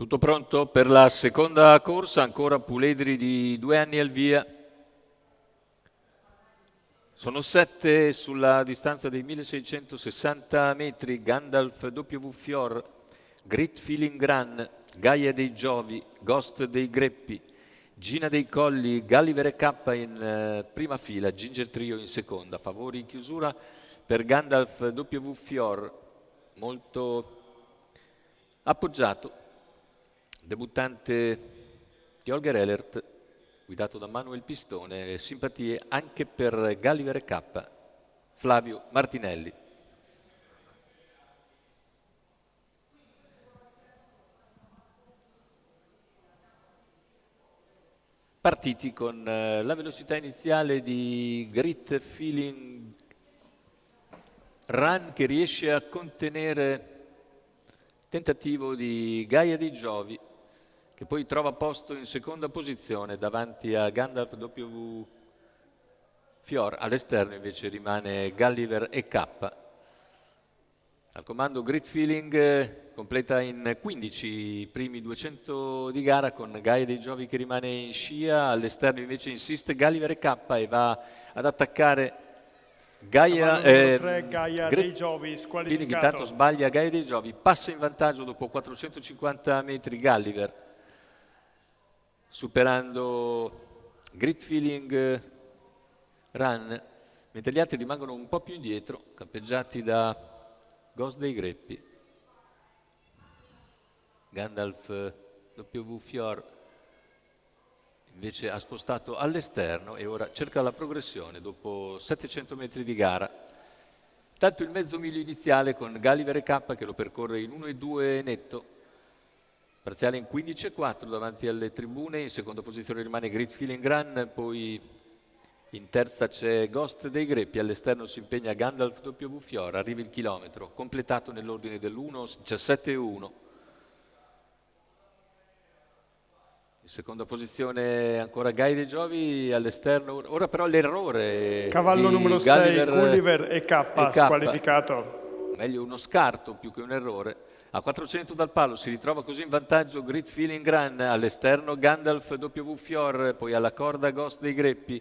Tutto pronto per la seconda corsa, ancora puledri di 2 anni al via. Sono 7 sulla distanza dei 1660 metri, Gandalf W Fior, Great Feeling Run, Gaia dei Giovi, Ghost dei Greppi, Gina dei Colli, Gulliver e K in prima fila, Ginger Trio in seconda. Favori in chiusura per Gandalf W Fior, molto appoggiato. Debuttante di Holger Elert, guidato da Manuel Pistone, simpatie anche per Gulliver e K, Flavio Martinelli. Partiti con la velocità iniziale di Great Feeling Run che riesce a contenere il tentativo di Gaia dei Giovi, che poi trova posto in seconda posizione davanti a Gandalf W Fior. All'esterno invece rimane Gulliver e K. Al comando Great Feeling completa in 15 i primi 200 di gara con Gaia dei Giovi che rimane in scia. All'esterno invece insiste Gulliver e K e va ad attaccare Gaia, Gaia dei Giovi squalificato. Intanto sbaglia Gaia dei Giovi, passa in vantaggio dopo 450 metri Gulliver, superando Great Feeling Run, mentre gli altri rimangono un po' più indietro, campeggiati da Ghost dei Greppi. Gandalf W Fior invece ha spostato all'esterno e ora cerca la progressione dopo 700 metri di gara. Tanto il mezzo miglio iniziale con Gulliver e K che lo percorre in 1,2 netto, parziale in 15,4 davanti alle tribune. In seconda posizione rimane Great Feeling Run, poi in terza c'è Ghost dei Greppi, all'esterno si impegna Gandalf W Fior, arriva il chilometro, completato nell'ordine dell'1,17,1. In seconda posizione ancora Gaia dei Giovi, all'esterno, ora però l'errore Cavallo di numero 6, Gulliver e K, squalificato. Meglio uno scarto più che un errore. A 400 dal palo si ritrova così in vantaggio Great Feeling Run, all'esterno Gandalf W Fior, poi alla corda Ghost dei Greppi.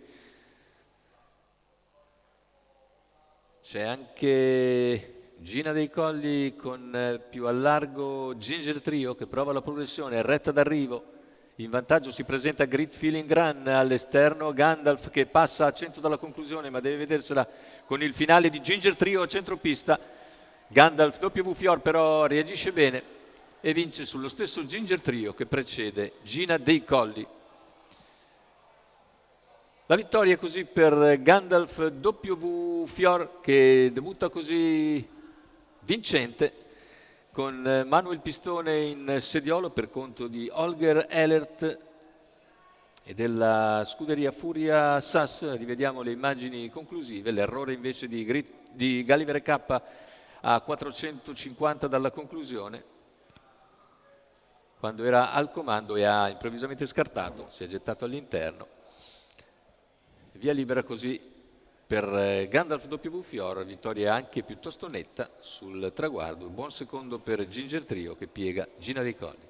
C'è anche Gina dei Colli con più a largo Ginger Trio che prova la progressione, è retta d'arrivo. In vantaggio si presenta Great Feeling Run, all'esterno Gandalf che passa a 100 dalla conclusione ma deve vedersela con il finale di Ginger Trio a centropista. Gandalf W Fior però reagisce bene e vince sullo stesso Ginger Trio che precede Gina dei Colli. La vittoria così per Gandalf W Fior che debutta così vincente con Manuel Pistone in sediolo per conto di Holger Elert e della scuderia Furia SAS. Rivediamo le immagini conclusive, l'errore invece di Gulliver e K a 450 dalla conclusione, quando era al comando e ha improvvisamente scartato, si è gettato all'interno. Via libera così per Gandalf W Fior, vittoria anche piuttosto netta sul traguardo. Buon secondo per Ginger Trio che piega Gina dei Colli.